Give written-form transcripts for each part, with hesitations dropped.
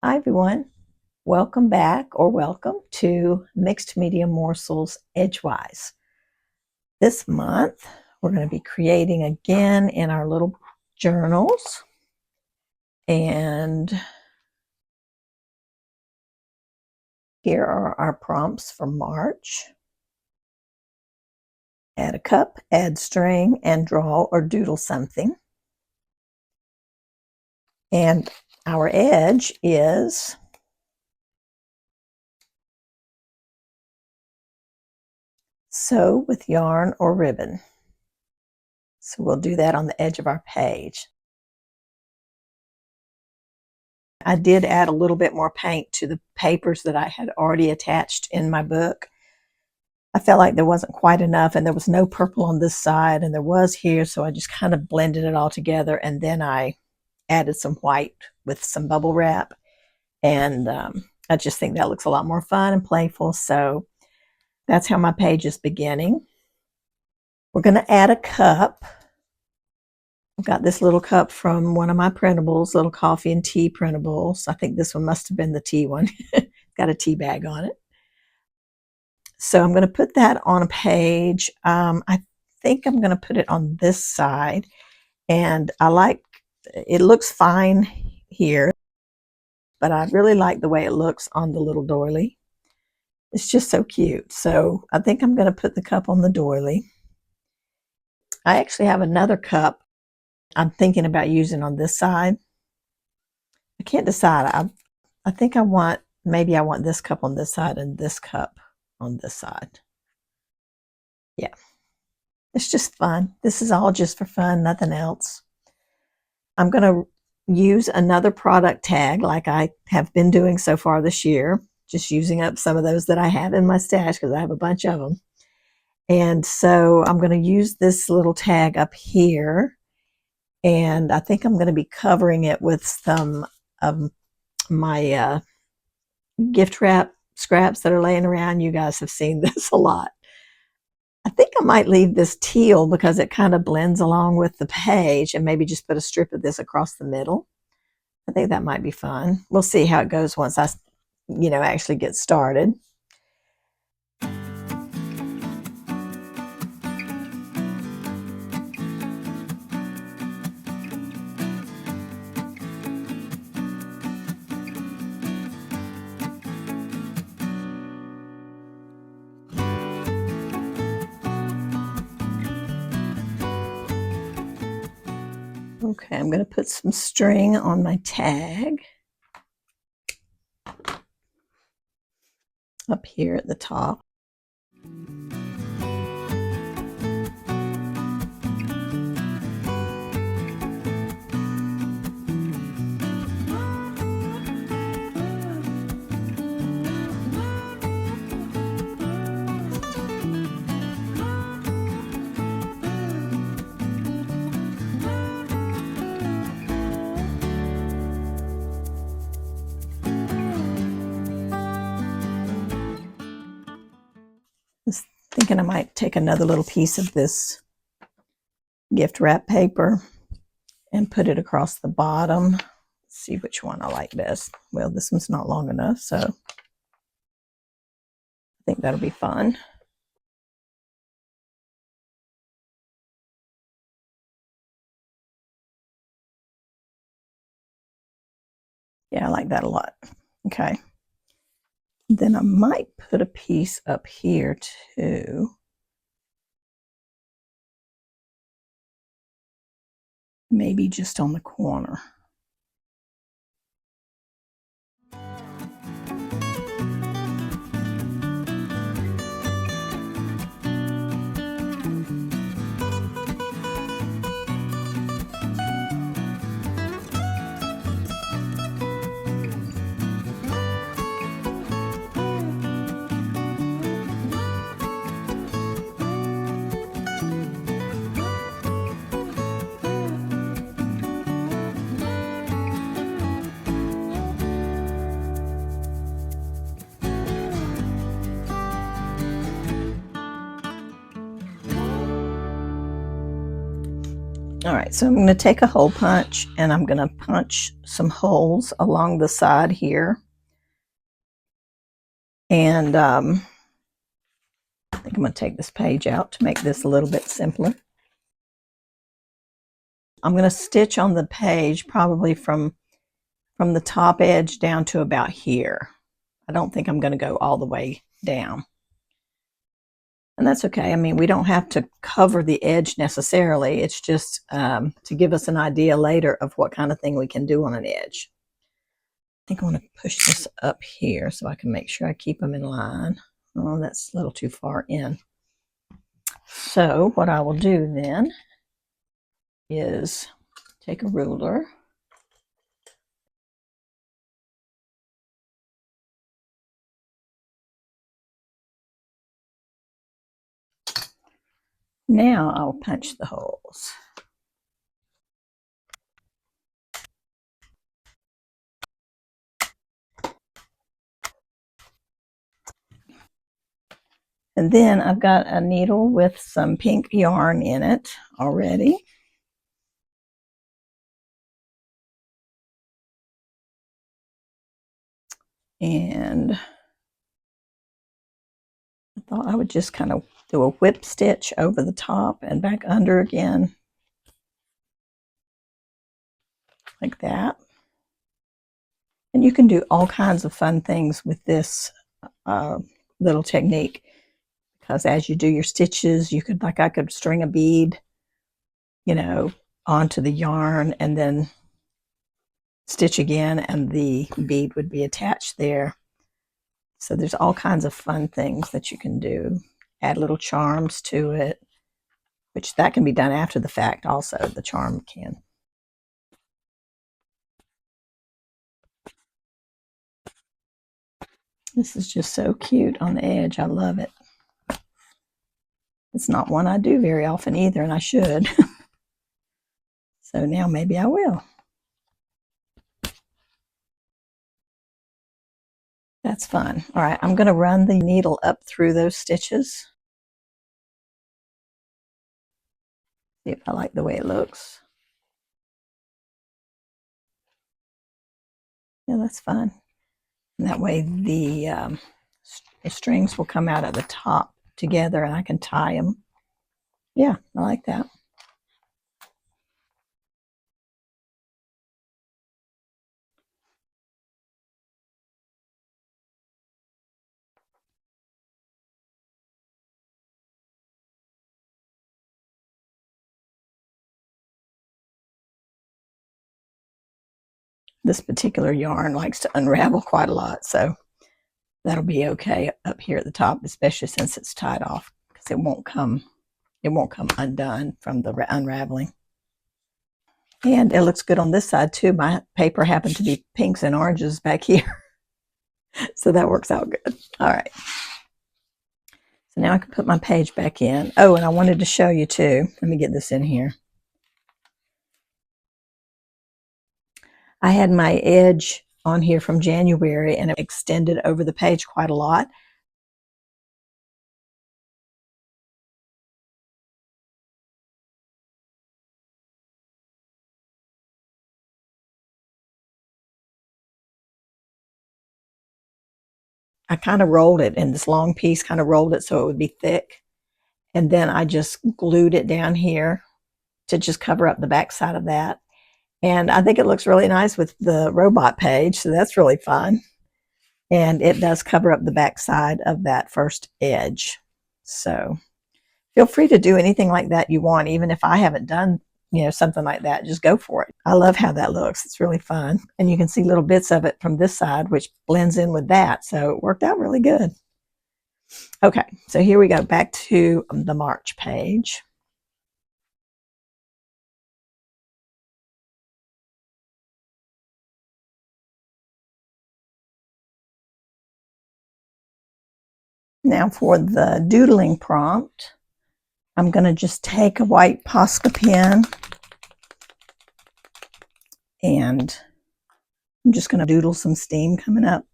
Hi everyone, welcome back or welcome to Mixed Media Morsels Edgewise. This month we're going to be creating again in our little journals, and here are our prompts for March. Add a cup, add string, and draw or doodle something. And our edge is sew with yarn or ribbon. So we'll do that on the edge of our page. I did add a little bit more paint to the papers that I had already attached in my book. I felt like there wasn't quite enough, and there was no purple on this side, and there was here, so I just kind of blended it all together, and then I added some white with some bubble wrap, and I just think that looks a lot more fun and playful, so that's how my page is beginning. We're going to add a cup. I've got this little cup from one of my printables, little coffee and tea printables. I think this one must have been the tea one. Got a tea bag on it. So I'm going to put that on a page. I think I'm going to put it on this side. And it looks fine here, but I really like the way it looks on the little doily. It's just so cute. So I think I'm going to put the cup on the doily. I actually have another cup I'm thinking about using on this side. I can't decide. I think maybe I want this cup on this side and this cup on this side. Yeah, it's just fun. This is all just for fun, nothing else. I'm going to use another product tag like I have been doing so far this year, just using up some of those that I have in my stash because I have a bunch of them. And so I'm going to use this little tag up here. And I think I'm going to be covering it with some of my gift wrap scraps that are laying around. You guys have seen this a lot. I think I might leave this teal because it kind of blends along with the page, and maybe just put a strip of this across the middle. I think that might be fun. We'll see how it goes once I, actually get started. Okay, I'm going to put some string on my tag up here at the top. Thinking I might take another little piece of this gift wrap paper and put it across the bottom. Let's see which one I like best. Well, this one's not long enough, so I think that'll be fun. Yeah, I like that a lot. Okay. Then I might put a piece up here too. Maybe just on the corner. All right, so I'm going to take a hole punch and I'm going to punch some holes along the side here. And I think I'm going to take this page out to make this a little bit simpler. I'm going to stitch on the page probably from the top edge down to about here. I don't think I'm going to go all the way down. And that's okay. I mean, we don't have to cover the edge necessarily. It's just to give us an idea later of what kind of thing we can do on an edge. I think I want to push this up here so I can make sure I keep them in line. Oh, that's a little too far in. So what I will do then is take a ruler. Now I'll punch the holes. And then I've got a needle with some pink yarn in it already. And I thought I would just kind of do a whip stitch over the top and back under again, like that. And you can do all kinds of fun things with this little technique, because as you do your stitches, you could, like I could string a bead, you know, onto the yarn and then stitch again and the bead would be attached there. So there's all kinds of fun things that you can do. Add little charms to it, which that can be done after the fact also, the charm can. This is just so cute on the edge. I love it. It's not one I do very often either, and I should. So now maybe I will. That's fun. All right, I'm going to run the needle up through those stitches. See if I like the way it looks. Yeah, that's fun. And that way the strings will come out at the top together and I can tie them. Yeah, I like that. This particular yarn likes to unravel quite a lot, so that'll be okay up here at the top, especially since it's tied off, because it won't come undone from the unraveling. And it looks good on this side too. My paper happened to be pinks and oranges back here, so that works out good. All right. So now I can put my page back in. Oh, and I wanted to show you too. Let me get this in here. I had my edge on here from January and it extended over the page quite a lot. I kind of rolled it in this long piece, kind of rolled it so it would be thick. And then I just glued it down here to just cover up the back side of that. And I think it looks really nice with the robot page, so that's really fun. And it does cover up the back side of that first edge. So feel free to do anything like that you want, even if I haven't done, you know, something like that, just go for it. I love how that looks. It's really fun. And you can see little bits of it from this side, which blends in with that. So it worked out really good. Okay, so here we go, back to the March page. Now for the doodling prompt, I'm going to just take a white Posca pen and I'm just going to doodle some steam coming up.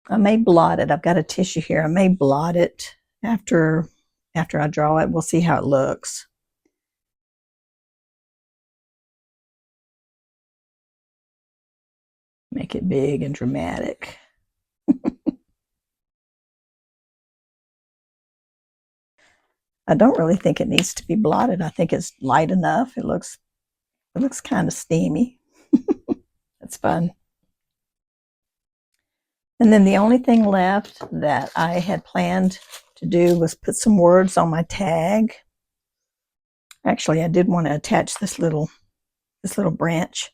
I may blot it. I've got a tissue here. I may blot it after I draw it. We'll see how it looks. Make it big and dramatic. I don't really think it needs to be blotted. I think it's light enough. It looks kind of steamy. It's fun. And then the only thing left that I had planned to do was put some words on my tag. Actually, I did want to attach this little branch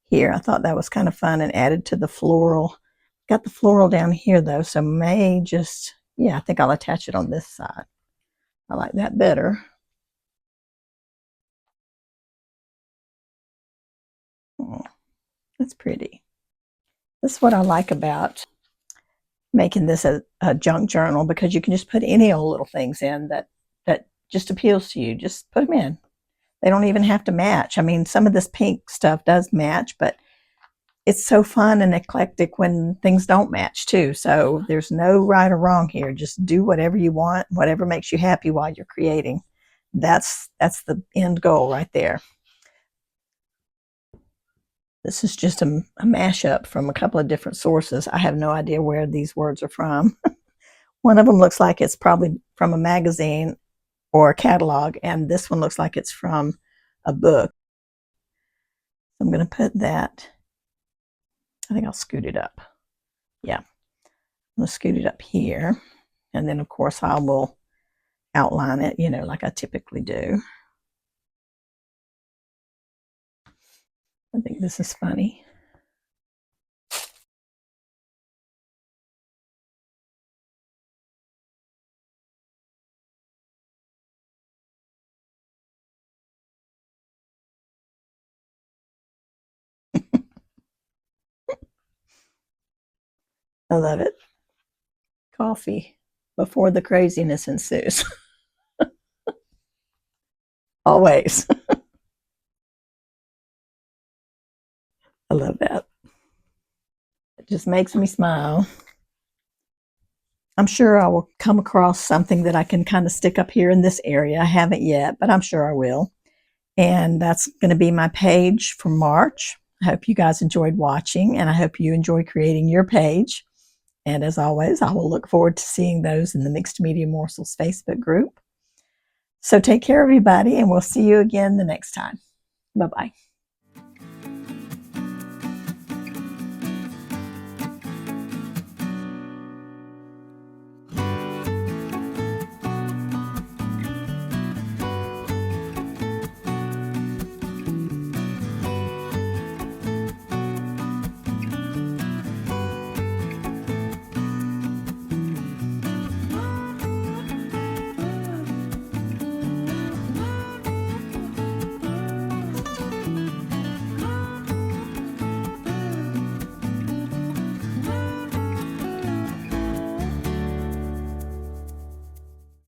here. I thought that was kind of fun and added to the floral. Got the floral down here though, so may just, yeah, I think I'll attach it on this side. I like that better. Oh, that's pretty. This is what I like about making this a junk journal, because you can just put any old little things in that just appeals to you. Just put them in. They don't even have to match. I mean, some of this pink stuff does match, but it's so fun and eclectic when things don't match too. So there's no right or wrong here. Just do whatever you want, whatever makes you happy while you're creating. That's the end goal right there. This is just a mashup from a couple of different sources. I have no idea where these words are from. One of them looks like it's probably from a magazine or a catalog, and this one looks like it's from a book. I'm going to put that, I think I'll scoot it up. Yeah, I'm going to scoot it up here. And then, of course, I will outline it, you know, like I typically do. I think this is funny. I love it. Coffee before the craziness ensues. Always. I love that. It just makes me smile. I'm sure I will come across something that I can kind of stick up here in this area. I haven't yet, but I'm sure I will. And that's going to be my page for March. I hope you guys enjoyed watching, and I hope you enjoy creating your page. And as always, I will look forward to seeing those in the Mixed Media Morsels Facebook group. So take care, everybody, and we'll see you again the next time. Bye-bye.